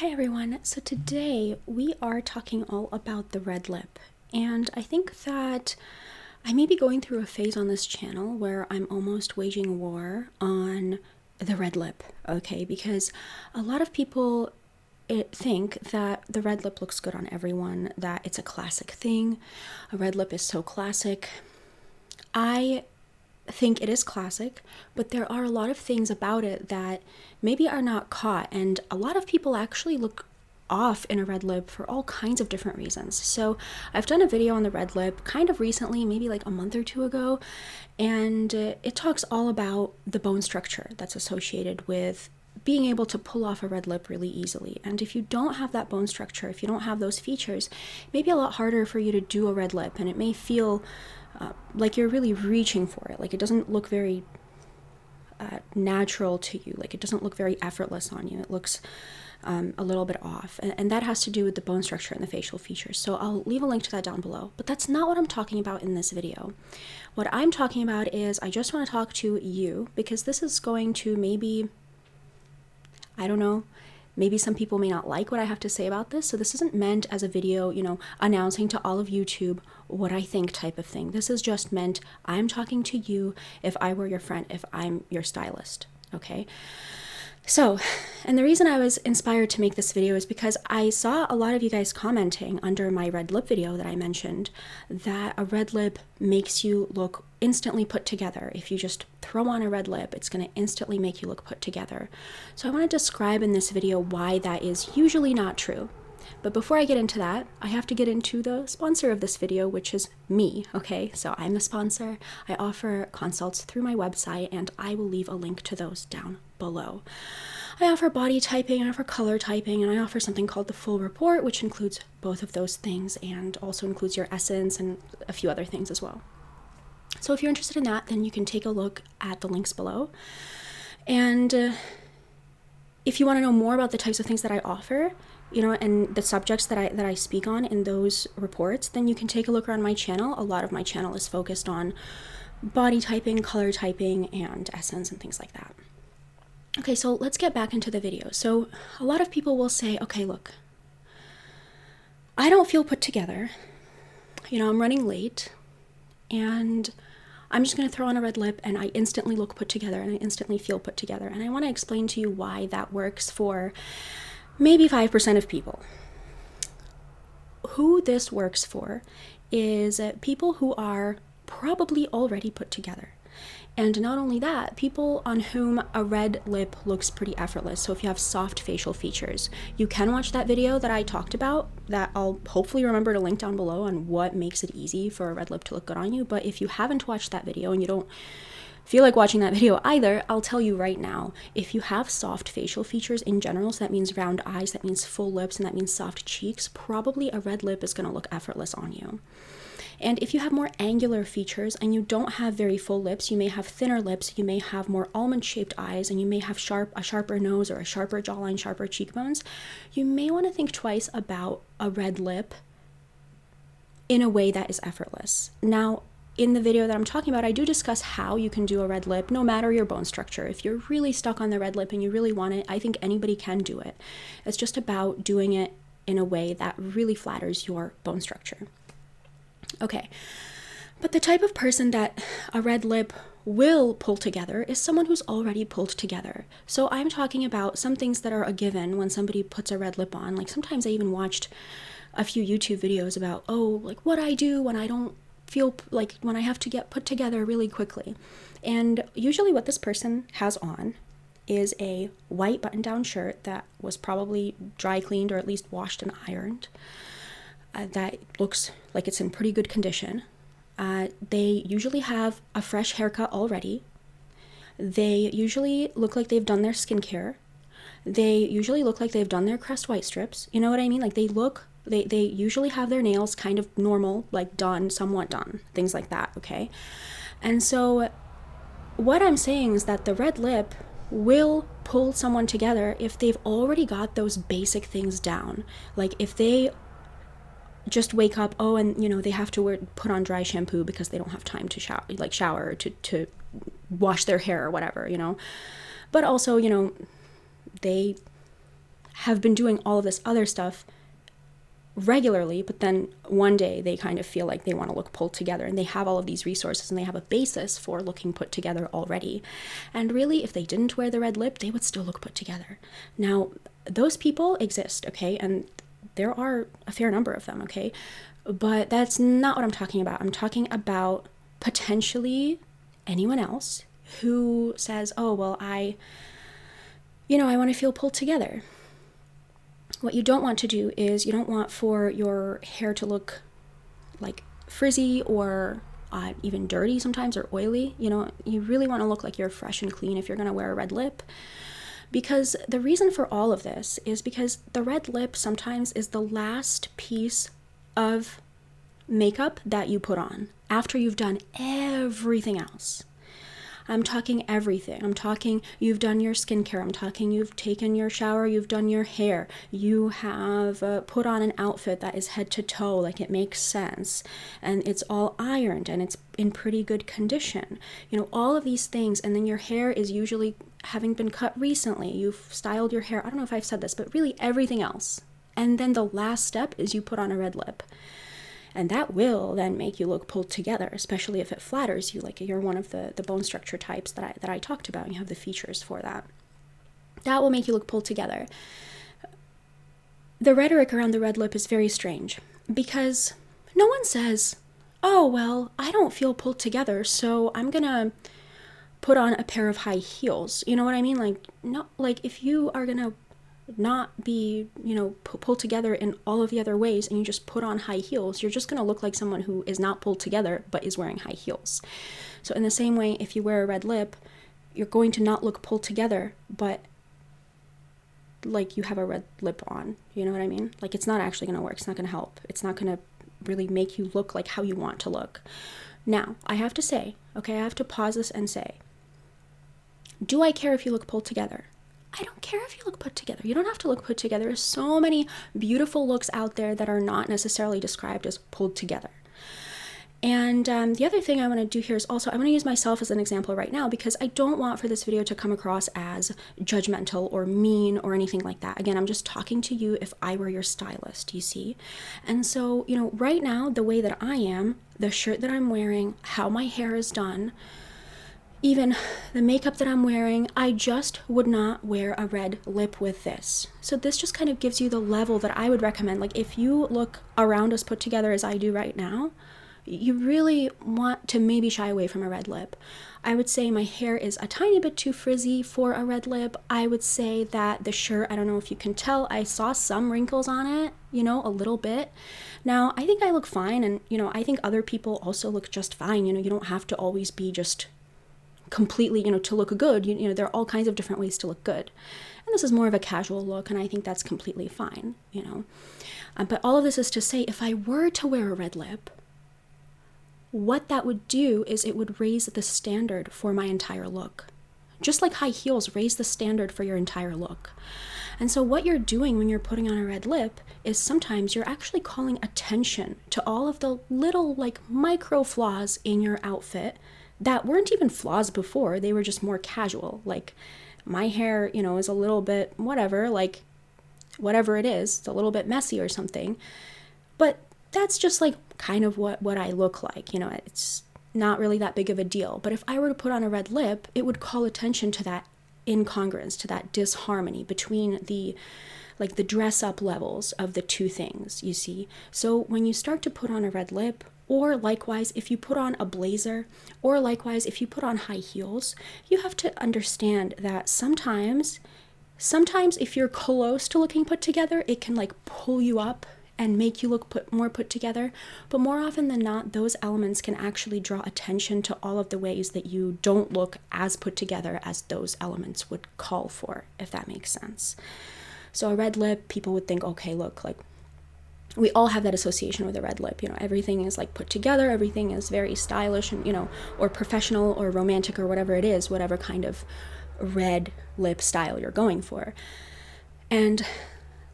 Hi everyone, so today we are talking all about the red lip, and I think that I may be going through a phase on this channel where I'm almost waging war on the red lip, okay, because a lot of people think that the red lip looks good on everyone, that it's a classic thing, a red lip is so classic. I think it is classic, but there are a lot of things about it that maybe are not caught, and a lot of people actually look off in a red lip for all kinds of different reasons. So I've done a video on the red lip kind of recently, maybe like a month or two ago, and it talks all about the bone structure that's associated with being able to pull off a red lip really easily. And if you don't have that bone structure, if you don't have those features, it may be a lot harder for you to do a red lip, and it may feel like you're really reaching for it. Like it doesn't look very natural to you. Like it doesn't look very effortless on you. It looks a little bit off. And that has to do with the bone structure and the facial features. So I'll leave a link to that down below. But that's not what I'm talking about in this video. What I'm talking about is I just want to talk to you, because this is going to maybe, I don't know, maybe some people may not like what I have to say about this. So this isn't meant as a video, announcing to all of YouTube what I think type of thing. This is just meant, I'm talking to you if I were your friend, if I'm your stylist, okay? So, and the reason I was inspired to make this video is because I saw a lot of you guys commenting under my red lip video that I mentioned that a red lip makes you look instantly put together. If you just throw on a red lip, it's going to instantly make you look put together. So I want to describe in this video why that is usually not true. But before I get into that, I have to get into the sponsor of this video, which is me, okay? So I'm the sponsor. I offer consults through my website, and I will leave a link to those down below. I offer body typing, I offer color typing, and I offer something called the full report, which includes both of those things and also includes your essence and a few other things as well. So if you're interested in that, then you can take a look at the links below. And if you want to know more about the types of things that I offer, and the subjects that I speak on in those reports, then you can take a look around my channel. A lot of my channel is focused on body typing, color typing, and essence and things like that. Okay, so let's get back into the video. So a lot of people will say, okay, look, I don't feel put together. I'm running late, and I'm just going to throw on a red lip and I instantly look put together and I instantly feel put together. And I want to explain to you why that works for maybe 5% of people. Who this works for is people who are probably already put together. And not only that, people on whom a red lip looks pretty effortless. So if you have soft facial features, you can watch that video that I talked about, that I'll hopefully remember to link down below, on what makes it easy for a red lip to look good on you. But if you haven't watched that video and you don't feel like watching that video either, I'll tell you right now, if you have soft facial features in general, so that means round eyes, that means full lips, and that means soft cheeks, probably a red lip is going to look effortless on you. And if you have more angular features and you don't have very full lips, you may have thinner lips, you may have more almond-shaped eyes, and you may have a sharper nose or a sharper jawline, sharper cheekbones, you may want to think twice about a red lip in a way that is effortless. Now, in the video that I'm talking about, I do discuss how you can do a red lip no matter your bone structure. If you're really stuck on the red lip and you really want it, I think anybody can do it. It's just about doing it in a way that really flatters your bone structure. Okay, but the type of person that a red lip will pull together is someone who's already pulled together. So I'm talking about some things that are a given when somebody puts a red lip on. Like sometimes I even watched a few YouTube videos about, like what I do when I don't feel like, when I have to get put together really quickly. And usually what this person has on is a white button-down shirt that was probably dry cleaned or at least washed and ironed. That looks like it's in pretty good condition. They usually have a fresh haircut already. They usually look like they've done their skincare. They usually look like they've done their Crest white strips. You know what I mean? Like they usually have their nails kind of normal, like done, somewhat done, things like that, okay? And so what I'm saying is that the red lip will pull someone together if they've already got those basic things down. Like if they just wake up, and they have to put on dry shampoo because they don't have time to shower or to wash their hair or whatever, But also, they have been doing all of this other stuff regularly, but then one day they kind of feel like they want to look pulled together, and they have all of these resources and they have a basis for looking put together already. And really, if they didn't wear the red lip, they would still look put together. Now, those people exist, okay? And there are a fair number of them, okay? But that's not what I'm talking about. I'm talking about potentially anyone else who says, oh, well, I want to feel pulled together. What you don't want to do is you don't want for your hair to look like frizzy or even dirty sometimes, or oily. You really want to look like you're fresh and clean if you're going to wear a red lip. Because the reason for all of this is because the red lip sometimes is the last piece of makeup that you put on after you've done everything else. I'm talking everything. I'm talking you've done your skincare. I'm talking you've taken your shower, you've done your hair. You have put on an outfit that is head to toe, like it makes sense. And it's all ironed and it's in pretty good condition. All of these things. And then your hair is usually having been cut recently. You've styled your hair. I don't know if I've said this, but really everything else. And then the last step is you put on a red lip. And that will then make you look pulled together, especially if it flatters you, like you're one of the bone structure types that I talked about, and you have the features for that. That will make you look pulled together. The rhetoric around the red lip is very strange, because no one says, oh, well, I don't feel pulled together, so I'm going to put on a pair of high heels. You know what I mean? Like, no, like if you are going to not be, pulled together in all of the other ways and you just put on high heels, you're just going to look like someone who is not pulled together but is wearing high heels. So in the same way, if you wear a red lip, you're going to not look pulled together, but like you have a red lip on. You know what I mean? Like it's not actually going to work. It's not going to help. It's not going to really make you look like how you want to look. Now, I have to say, okay, I have to pause this and say, do I care if you look pulled together? I don't care if you look put together. You don't have to look put together. There's so many beautiful looks out there that are not necessarily described as pulled together. And the other thing I want to do here is also, I'm going to use myself as an example right now, because I don't want for this video to come across as judgmental or mean or anything like that. Again, I'm just talking to you if I were your stylist, you see? And so, right now, the way that I am, the shirt that I'm wearing, how my hair is done, even the makeup that I'm wearing, I just would not wear a red lip with this. So this just kind of gives you the level that I would recommend. Like if you look around as put together as I do right now, you really want to maybe shy away from a red lip. I would say my hair is a tiny bit too frizzy for a red lip. I would say that the shirt, I don't know if you can tell, I saw some wrinkles on it, a little bit. Now, I think I look fine, and, I think other people also look just fine. You don't have to always be just completely, to look good. There are all kinds of different ways to look good. And this is more of a casual look, and I think that's completely fine, But all of this is to say, if I were to wear a red lip, what that would do is it would raise the standard for my entire look. Just like high heels raise the standard for your entire look. And so what you're doing when you're putting on a red lip is sometimes you're actually calling attention to all of the little micro flaws in your outfit that weren't even flaws before. They were just more casual. Like my hair, is a little bit whatever it is. It's a little bit messy or something. But that's just kind of what I look like. It's not really that big of a deal. But if I were to put on a red lip, it would call attention to that incongruence, to that disharmony between the dress up levels of the two things, you see. So when you start to put on a red lip, or likewise, if you put on a blazer, or likewise, if you put on high heels, you have to understand that sometimes if you're close to looking put together, it can pull you up and make you look more put together. But more often than not, those elements can actually draw attention to all of the ways that you don't look as put together as those elements would call for, if that makes sense. So a red lip, people would think, okay, look, we all have that association with a red lip. Everything is put together, everything is very stylish and, or professional or romantic or whatever it is, whatever kind of red lip style you're going for. And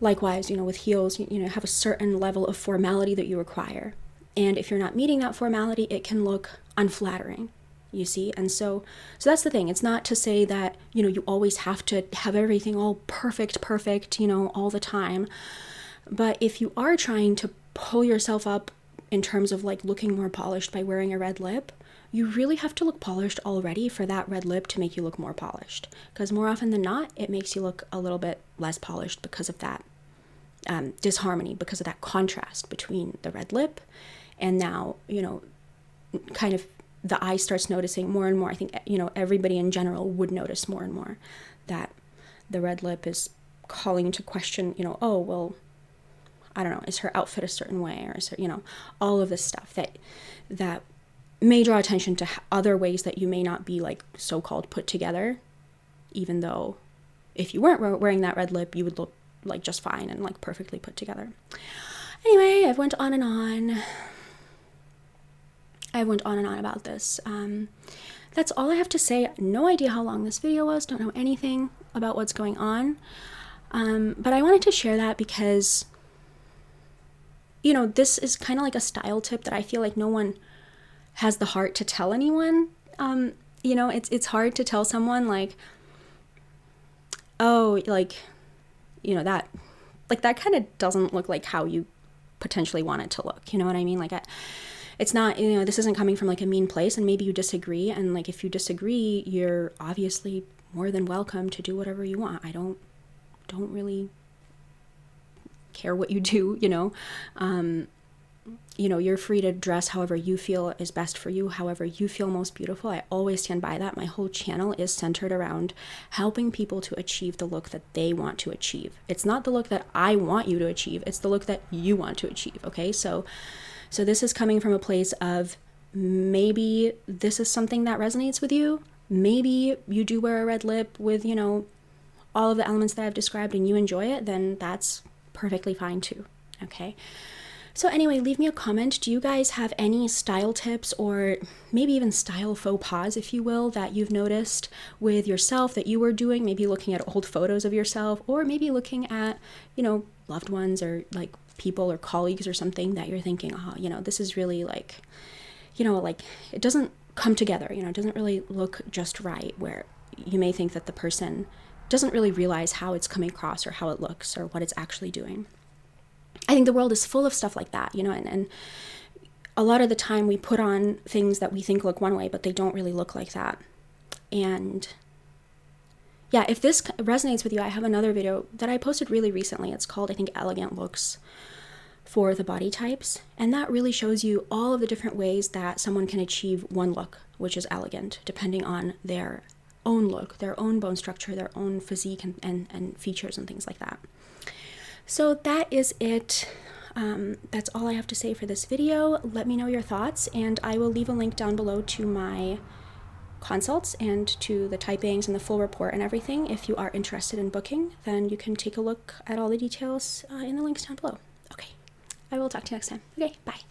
likewise, with heels, you have a certain level of formality that you require. And if you're not meeting that formality, it can look unflattering. you see? And so that's the thing. It's not to say that, you know, you always have to have everything all perfect, you know, all the time. But if you are trying to pull yourself up in terms of like looking more polished by wearing a red lip, you really have to look polished already for that red lip to make you look more polished. Because more often than not, it makes you look a little bit less polished because of that disharmony, because of that contrast between the red lip and now, you know, kind of the eye starts noticing more and more. I think, you know, everybody in general would notice more and more that the red lip is calling into question, you know, oh, well, I don't know, is her outfit a certain way, or is her, you know, all of this stuff that may draw attention to other ways that you may not be like so-called put together, even though if you weren't wearing that red lip, you would look like just fine and like perfectly put together. Anyway, I've went on and on. I went on and on about this. That's all I have to say. No idea how long this video was. Don't know anything about what's going on. But I wanted to share that because, you know, this is kind of like a style tip that I feel like no one has the heart to tell anyone. You know, it's hard to tell someone like, oh, like, you know, that kind of doesn't look like how you potentially want it to look. You know what I mean? Like, it's not, you know, this isn't coming from like a mean place, and maybe you disagree. And like, if you disagree, you're obviously more than welcome to do whatever you want. I don't really care what you do, you know. You know, you're free to dress however you feel is best for you, however you feel most beautiful. I always stand by that. My whole channel is centered around helping people to achieve the look that they want to achieve. It's not the look that I want you to achieve. It's the look that you want to achieve. Okay. So this is coming from a place of maybe this is something that resonates with you. Maybe you do wear a red lip with, you know, all of the elements that I've described and you enjoy it, then that's perfectly fine too. Okay. So anyway, leave me a comment. Do you guys have any style tips, or maybe even style faux pas, if you will, that you've noticed with yourself that you were doing? Maybe looking at old photos of yourself, or maybe looking at, you know, loved ones or like people or colleagues or something that you're thinking, oh, you know, this is really like, you know, like it doesn't come together, you know, it doesn't really look just right, where you may think that the person doesn't really realize how it's coming across or how it looks or what it's actually doing. I think the world is full of stuff like that, you know, and a lot of the time we put on things that we think look one way, but they don't really look like that. And yeah, if this resonates with you, I have another video that I posted really recently. It's called, I think, Elegant Looks for the Body Types. And that really shows you all of the different ways that someone can achieve one look, which is elegant, depending on their own look, their own bone structure, their own physique and features and things like that. So that is it. That's all I have to say for this video. Let me know your thoughts, and I will leave a link down below to my consults and to the typings and the full report and everything. If you are interested in booking, then you can take a look at all the details in the links down below. Okay, I will talk to you next time. Okay, bye.